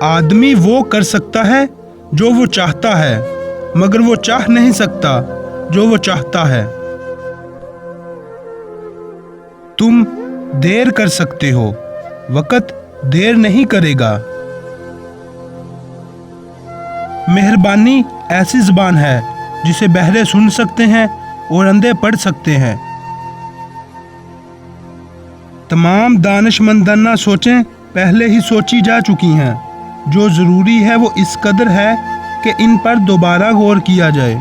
آدمی وہ کر سکتا ہے جو وہ چاہتا ہے، مگر وہ چاہ نہیں سکتا جو وہ چاہتا ہے۔ تم دیر کر سکتے ہو، وقت دیر نہیں کرے گا۔ مہربانی ایسی زبان ہے جسے بہرے سن سکتے ہیں اور اندھے پڑھ سکتے ہیں۔ تمام دانش مندانہ سوچیں پہلے ہی سوچی جا چکی ہیں، جو ضروری ہے وہ اس قدر ہے کہ ان پر دوبارہ غور کیا جائے۔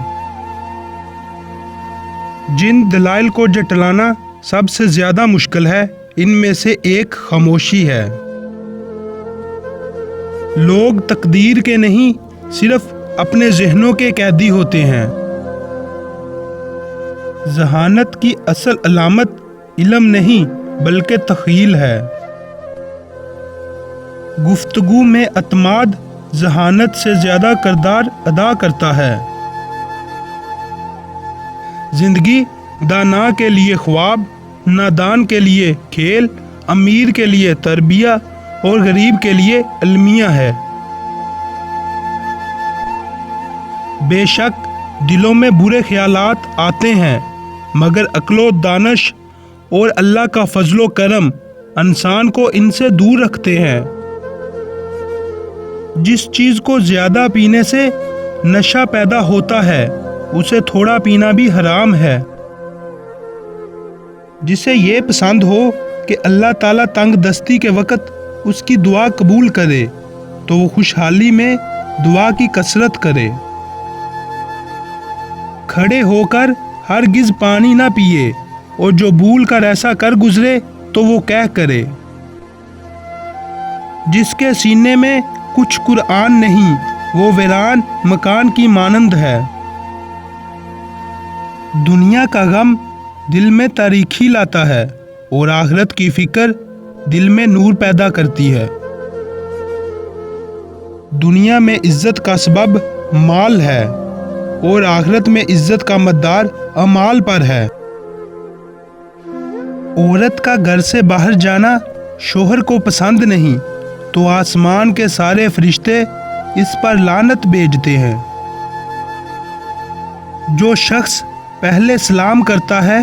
جن دلائل کو جٹلانا سب سے زیادہ مشکل ہے، ان میں سے ایک خاموشی ہے۔ لوگ تقدیر کے نہیں، صرف اپنے ذہنوں کے قیدی ہوتے ہیں۔ ذہانت کی اصل علامت علم نہیں بلکہ تخیل ہے۔ گفتگو میں اعتماد ذہانت سے زیادہ کردار ادا کرتا ہے۔ زندگی دانا کے لیے خواب، نادان کے لیے کھیل، امیر کے لیے تربیہ اور غریب کے لیے المیہ ہے۔ بے شک دلوں میں برے خیالات آتے ہیں، مگر عقل و دانش اور اللہ کا فضل و کرم انسان کو ان سے دور رکھتے ہیں۔ جس چیز کو زیادہ پینے سے نشہ پیدا ہوتا ہے، اسے تھوڑا پینا بھی حرام ہے۔ جسے یہ پسند ہو کہ اللہ تعالیٰ تنگ دستی کے وقت اس کی دعا قبول کرے، تو وہ خوشحالی میں دعا کی کثرت کرے۔ کھڑے ہو کر ہرگز پانی نہ پیے، اور جو بھول کر ایسا کر گزرے تو وہ کہہ کرے۔ جس کے سینے میں کچھ قرآن نہیں، وہ ویران مکان کی مانند ہے۔ دنیا کا غم دل میں تاریکی لاتا ہے، اور آخرت کی فکر دل میں نور پیدا کرتی ہے۔ دنیا میں عزت کا سبب مال ہے، اور آخرت میں عزت کا مدار اعمال پر ہے۔ عورت کا گھر سے باہر جانا شوہر کو پسند نہیں، تو آسمان کے سارے فرشتے اس پر لعنت بھیجتے ہیں۔ جو شخص پہلے سلام کرتا ہے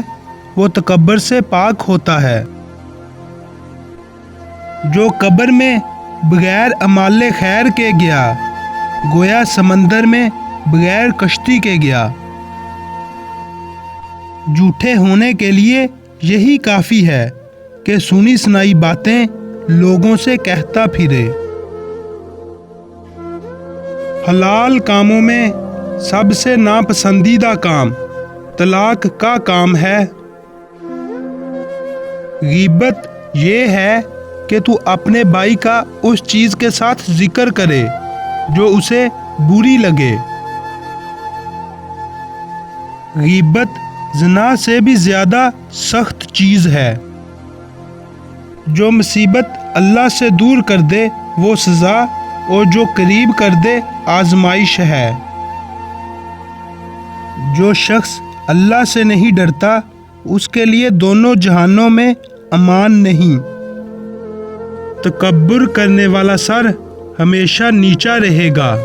وہ تکبر سے پاک ہوتا ہے۔ جو قبر میں بغیر اعمال خیر کے گیا، گویا سمندر میں بغیر کشتی کے گیا۔ جھوٹے ہونے کے لیے یہی کافی ہے کہ سنی سنائی باتیں لوگوں سے کہتا پھرے۔ حلال کاموں میں سب سے ناپسندیدہ کام طلاق کا کام ہے۔ غیبت یہ ہے کہ تو اپنے بھائی کا اس چیز کے ساتھ ذکر کرے جو اسے بری لگے۔ غیبت زنا سے بھی زیادہ سخت چیز ہے۔ جو مصیبت اللہ سے دور کر دے وہ سزا، اور جو قریب کر دے آزمائش ہے۔ جو شخص اللہ سے نہیں ڈرتا اس کے لیے دونوں جہانوں میں امان نہیں۔ تکبر کرنے والا سر ہمیشہ نیچا رہے گا۔